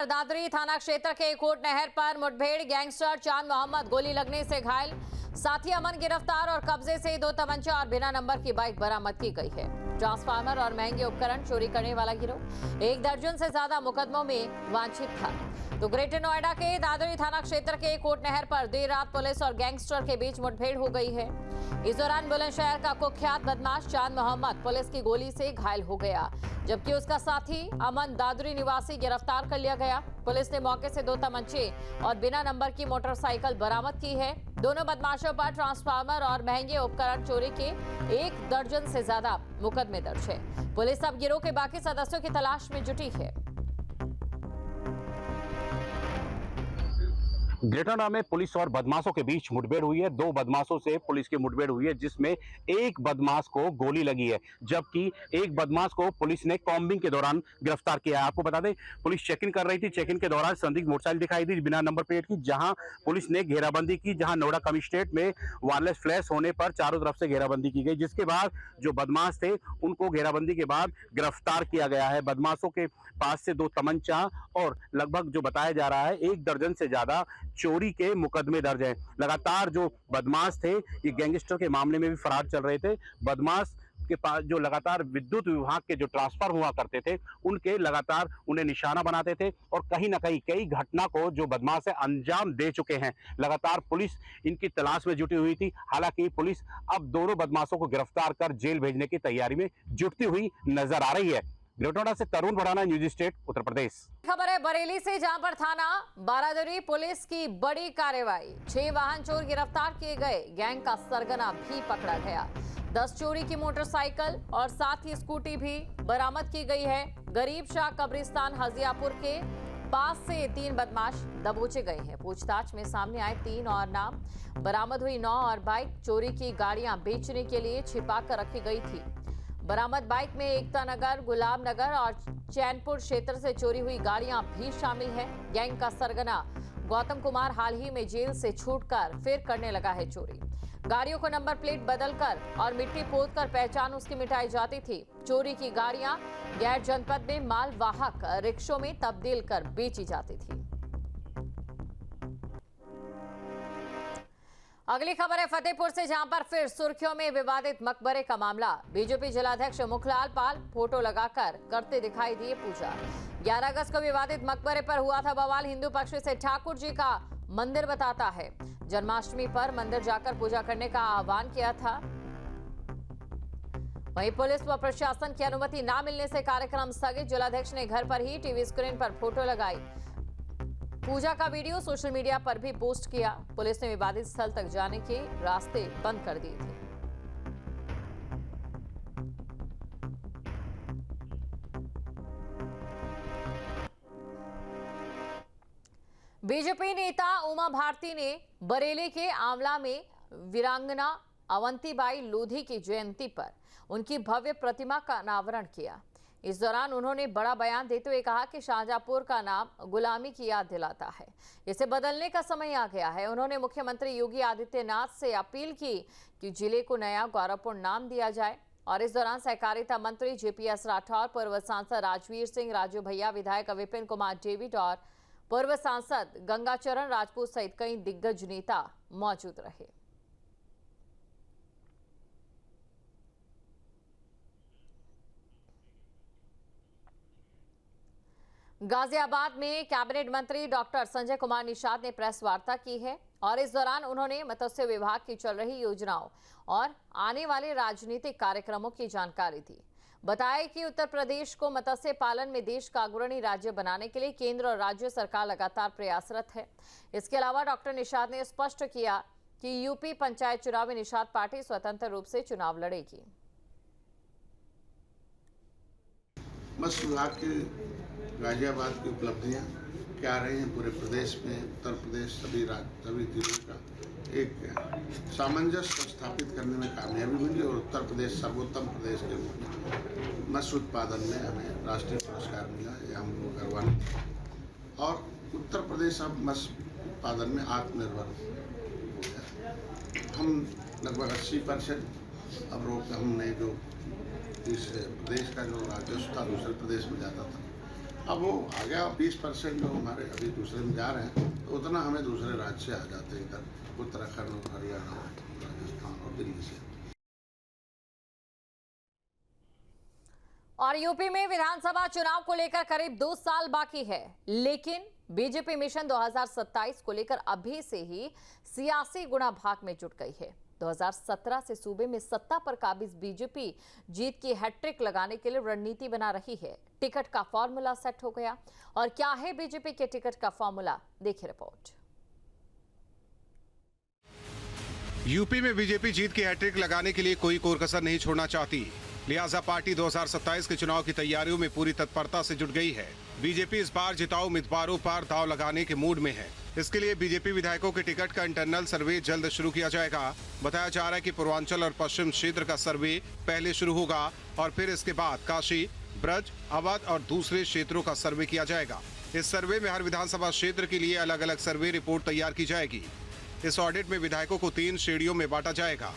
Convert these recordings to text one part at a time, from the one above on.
दादरी थाना क्षेत्र के कोट नहर पर मुठभेड़, गैंगस्टर चांद मोहम्मद गोली लगने से घायल, साथी अमन गिरफ्तार और कब्जे से 2 तमंचा और बिना नंबर की बाइक बरामद की गई है। ट्रांसफार्मर और महंगे उपकरण चोरी करने वाला गिरोह 1 दर्जन से ज्यादा मुकदमों में वांछित था। तो ग्रेटर नोएडा के दादरी थाना क्षेत्र के कोट नहर पर देर रात पुलिस और गैंगस्टर के बीच मुठभेड़ हो गई है। इस दौरान बुलंदशहर का कुख्यात बदमाश चांद मोहम्मद पुलिस की गोली से घायल हो गया, जबकि उसका साथी अमन दादरी निवासी गिरफ्तार कर लिया गया। पुलिस ने मौके से 2 तमंचे और बिना नंबर की मोटरसाइकिल बरामद की है। दोनों बदमाशों पर ट्रांसफार्मर और महंगे उपकरण चोरी के 1 दर्जन से ज्यादा मुकदमे दर्ज है। पुलिस अब गिरोह के बाकी सदस्यों की तलाश में जुटी है। ग्रेटर नोएडा में पुलिस और बदमाशों के बीच मुठभेड़ हुई है। 2 बदमाशों से पुलिस की मुठभेड़ हुई है, जिसमें एक बदमाश को गोली लगी है, जबकि एक बदमाश को पुलिस ने कॉम्बिंग के दौरान गिरफ्तार किया है। आपको बता दें, पुलिस चेकिंग कर रही थी। चेकिंग के दौरान संदिग्ध मोटरसाइकिल दिखाई दी बिना नंबर प्लेट की, जहां पुलिस ने घेराबंदी की, जहां नोएडा कमिश्नरेट में वायरलेस फ्लैश होने पर चारों तरफ से घेराबंदी की गई, जिसके बाद जो बदमाश थे उनको घेराबंदी के बाद गिरफ्तार किया गया है। बदमाशों के पास से 2 तमंचा और लगभग जो बताया जा रहा है 1 दर्जन से ज्यादा चोरी के मुकदमे दर्ज हैं। लगातार जो बदमाश थे ये गैंगस्टर के मामले में भी फरार चल रहे थे। बदमाश के पास जो लगातार विद्युत विभाग के जो ट्रांसफर हुआ करते थे उनके लगातार उन्हें निशाना बनाते थे और कहीं ना कहीं कई घटना को जो बदमाश है अंजाम दे चुके हैं। लगातार पुलिस इनकी तलाश में जुटी हुई थी। हालांकि पुलिस अब दोनों बदमाशों को गिरफ्तार कर जेल भेजने की तैयारी में जुटती हुई नजर आ रही है। ग्रेटर से तरुण भड़ाना, न्यूज स्टेट, उत्तर प्रदेश। खबर है बरेली से, जहां पर थाना बारादरी पुलिस की बड़ी कार्रवाई, 6 वाहन चोर गिरफ्तार किए गए, गैंग का सरगना भी पकड़ा गया। 10 चोरी की मोटरसाइकिल और साथ ही स्कूटी भी बरामद की गई है। गरीब शाह कब्रिस्तान हजियापुर के पास से 3 बदमाश दबोचे गए हैं। पूछताछ में सामने आए 3 और नाम। बरामद हुई 9 और बाइक। चोरी की गाड़ियां बेचने के लिए छिपा कर रखी गई थी। बरामद बाइक में एकता नगर, गुलाब नगर और चैनपुर क्षेत्र से चोरी हुई गाड़ियां भी शामिल हैं। गैंग का सरगना गौतम कुमार हाल ही में जेल से छूटकर फिर करने लगा है चोरी। गाड़ियों को नंबर प्लेट बदलकर और मिट्टी पोतकर पहचान उसकी मिटाई जाती थी। चोरी की गाड़ियां गैर जनपद में मालवाहक रिक्शों में तब्दील कर बेची जाती थी। अगली खबर है फतेहपुर से, जहां पर फिर सुर्खियों में विवादित मकबरे का मामला। बीजेपी जिलाध्यक्ष मुखलाल पाल फोटो लगाकर करते दिखाई दिए पूजा। 11 अगस्त को विवादित मकबरे पर हुआ था बवाल। हिंदू पक्ष से ठाकुर जी का मंदिर बताता है। जन्माष्टमी पर मंदिर जाकर पूजा करने का आह्वान किया था। वहीं पुलिस व प्रशासन की अनुमति न मिलने से कार्यक्रम स्थगित। जिलाध्यक्ष ने घर पर ही टीवी स्क्रीन पर फोटो लगाई। पूजा का वीडियो सोशल मीडिया पर भी पोस्ट किया। पुलिस ने विवादित स्थल तक जाने के रास्ते बंद कर दिए थे। बीजेपी नेता उमा भारती ने बरेली के आंवला में वीरांगना अवंतीबाई लोधी की जयंती पर उनकी भव्य प्रतिमा का अनावरण किया। इस दौरान उन्होंने बड़ा बयान देते हुए कहा कि शाहजहांपुर का नाम गुलामी की याद दिलाता है, इसे बदलने का समय आ गया है। उन्होंने मुख्यमंत्री योगी आदित्यनाथ से अपील की कि जिले को नया गौरवपूर्ण नाम दिया जाए। और इस दौरान सहकारिता मंत्री जेपीएस राठौर, पूर्व सांसद राजवीर सिंह, राजू भैया, विधायक विपिन कुमार डेविड और पूर्व सांसद गंगाचरण राजपूत सहित कई दिग्गज नेता मौजूद रहे। गाजियाबाद में कैबिनेट मंत्री डॉक्टर संजय कुमार निषाद ने प्रेस वार्ता की है और इस दौरान उन्होंने मत्स्य विभाग की चल रही योजनाओं और आने वाले राजनीतिक कार्यक्रमों की जानकारी दी। बताया कि उत्तर प्रदेश को मत्स्य पालन में देश का अग्रणी राज्य बनाने के लिए केंद्र और राज्य सरकार लगातार प्रयासरत है। इसके अलावा डॉक्टर निषाद ने स्पष्ट किया कि यूपी पंचायत चुनाव में निषाद पार्टी स्वतंत्र रूप से चुनाव लड़ेगी। मत्स्य विभाग की गाजियाबाद की उपलब्धियां क्या रही हैं पूरे प्रदेश में, उत्तर प्रदेश सभी जिलों का एक सामंजस्य स्थापित करने में कामयाबी मिली और उत्तर प्रदेश सर्वोत्तम प्रदेश के रूप में मत्स्य उत्पादन में हमें राष्ट्रीय पुरस्कार मिला। ये हम लोग गौरवान्वित और उत्तर प्रदेश अब मत्स्य उत्पादन में आत्मनिर्भर हो गया। हम लगभग 80% अब हमने जो इस प्रदेश का जो राजस्व था दूसरे प्रदेश में जाता था, अब वो आ गया 20% लोग हमारे अभी दूसरे में जा रहे हैं, तो उतना हमें दूसरे राज्य से आ जाते हैं इधर, उत्तराखंड, हरियाणा, राजस्थान और दिल्ली से। और यूपी में विधानसभा चुनाव को लेकर करीब 2 साल बाकी है, लेकिन बीजेपी मिशन 2027 को लेकर अभी से ही सियासी गुणा भाग में जुट गई है। 2017 से सूबे में सत्ता पर काबिज बीजेपी जीत की हैट्रिक लगाने के लिए रणनीति बना रही है। टिकट का फॉर्मूला सेट हो गया, और क्या है बीजेपी के टिकट का फॉर्मूला, देखिए रिपोर्ट। यूपी में बीजेपी जीत की हैट्रिक लगाने के लिए कोई कोर कसर नहीं छोड़ना चाहती, लिहाजा पार्टी 2027 के चुनाव की तैयारियों में पूरी तत्परता से जुट गई है। बीजेपी इस बार जिताऊ उम्मीदवारों पर दांव लगाने के मूड में है। इसके लिए बीजेपी विधायकों के टिकट का इंटरनल सर्वे जल्द शुरू किया जाएगा। बताया जा रहा है कि पूर्वांचल और पश्चिम क्षेत्र का सर्वे पहले शुरू होगा और फिर इसके बाद काशी, ब्रज, अवध और दूसरे क्षेत्रों का सर्वे किया जाएगा। इस सर्वे में हर विधानसभा क्षेत्र के लिए अलग अलग सर्वे रिपोर्ट तैयार की जाएगी। इस ऑडिट में विधायकों को 3 श्रेणियों में बांटा जाएगा।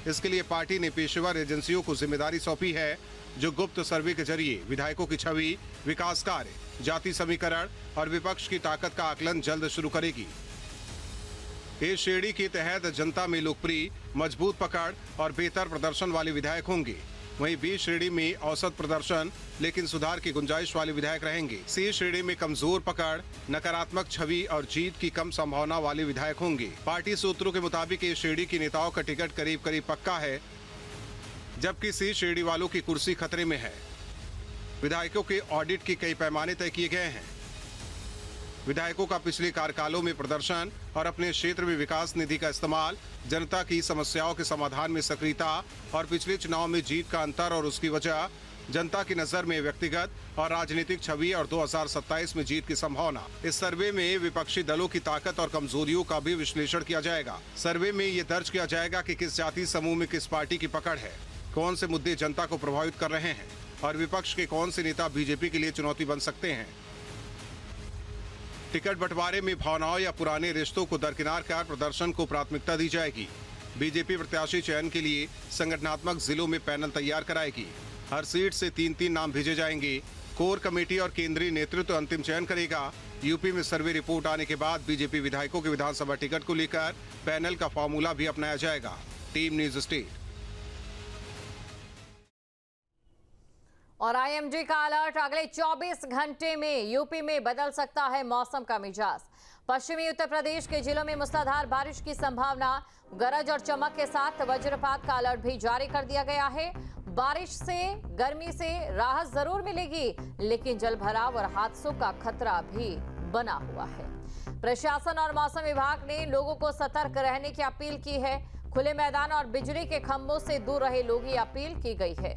इसके लिए पार्टी ने पेशेवर एजेंसियों को जिम्मेदारी सौंपी है, जो गुप्त सर्वे के जरिए विधायकों की छवि, विकास कार्य, जाति समीकरण और विपक्ष की ताकत का आकलन जल्द शुरू करेगी। इस श्रेणी के तहत जनता में लोकप्रिय, मजबूत पकड़ और बेहतर प्रदर्शन वाले विधायक होंगे। वहीं बी श्रेणी में औसत प्रदर्शन लेकिन सुधार की गुंजाइश वाले विधायक रहेंगे। सी श्रेणी में कमजोर पकड़, नकारात्मक छवि और जीत की कम संभावना वाले विधायक होंगे। पार्टी सूत्रों के मुताबिक इस श्रेणी के नेताओं का टिकट करीब करीब पक्का है, जबकि सी श्रेणी वालों की कुर्सी खतरे में है। विधायकों के ऑडिट के कई पैमाने तय किए गए हैं। विधायकों का पिछले कार्यकालों में प्रदर्शन और अपने क्षेत्र में विकास निधि का इस्तेमाल, जनता की समस्याओं के समाधान में सक्रियता और पिछले चुनाव में जीत का अंतर और उसकी वजह, जनता की नजर में व्यक्तिगत और राजनीतिक छवि और 2027 में जीत की संभावना। इस सर्वे में विपक्षी दलों की ताकत और कमजोरियों का भी विश्लेषण किया जाएगा। सर्वे में ये दर्ज किया जाएगा कि किस जाति समूह में किस पार्टी की पकड़ है, कौन से मुद्दे जनता को प्रभावित कर रहे हैं और विपक्ष के कौन से नेता बीजेपी के लिए चुनौती बन सकते हैं। टिकट बंटवारे में भावनाओं या पुराने रिश्तों को दरकिनार कर प्रदर्शन को प्राथमिकता दी जाएगी। बीजेपी प्रत्याशी चयन के लिए संगठनात्मक जिलों में पैनल तैयार कराएगी। हर सीट से 3-3 नाम भेजे जाएंगे। कोर कमेटी और केंद्रीय नेतृत्व अंतिम चयन करेगा। यूपी में सर्वे रिपोर्ट आने के बाद बीजेपी विधायकों के विधानसभा टिकट को लेकर पैनल का फॉर्मूला भी अपनाया जाएगा। Team news state. और आईएमडी का अलर्ट, अगले 24 घंटे में यूपी में बदल सकता है मौसम का मिजाज। पश्चिमी उत्तर प्रदेश के जिलों में मूसलाधार बारिश की संभावना, गरज और चमक के साथ वज्रपात का अलर्ट भी जारी कर दिया गया है। बारिश से, गर्मी से राहत जरूर मिलेगी, लेकिन जलभराव और हादसों का खतरा भी बना हुआ है। प्रशासन और मौसम विभाग ने लोगों को सतर्क रहने की अपील की है। खुले मैदान और बिजली के खंभों से दूर रहे लोगों की अपील की गई है।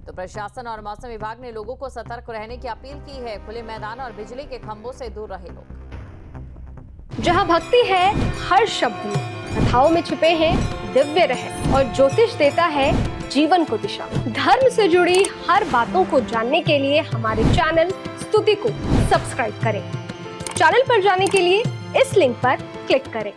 तो प्रशासन और मौसम विभाग ने लोगों को सतर्क रहने की अपील की है। खुले मैदान और बिजली के खंभों से दूर रहे लोग। जहां भक्ति है हर शब्द में, कथाओं में छुपे हैं दिव्य रहस्य और ज्योतिष देता है जीवन को दिशा। धर्म से जुड़ी हर बातों को जानने के लिए हमारे चैनल स्तुति को सब्सक्राइब करें। चैनल पर जाने के लिए इस लिंक पर क्लिक करें।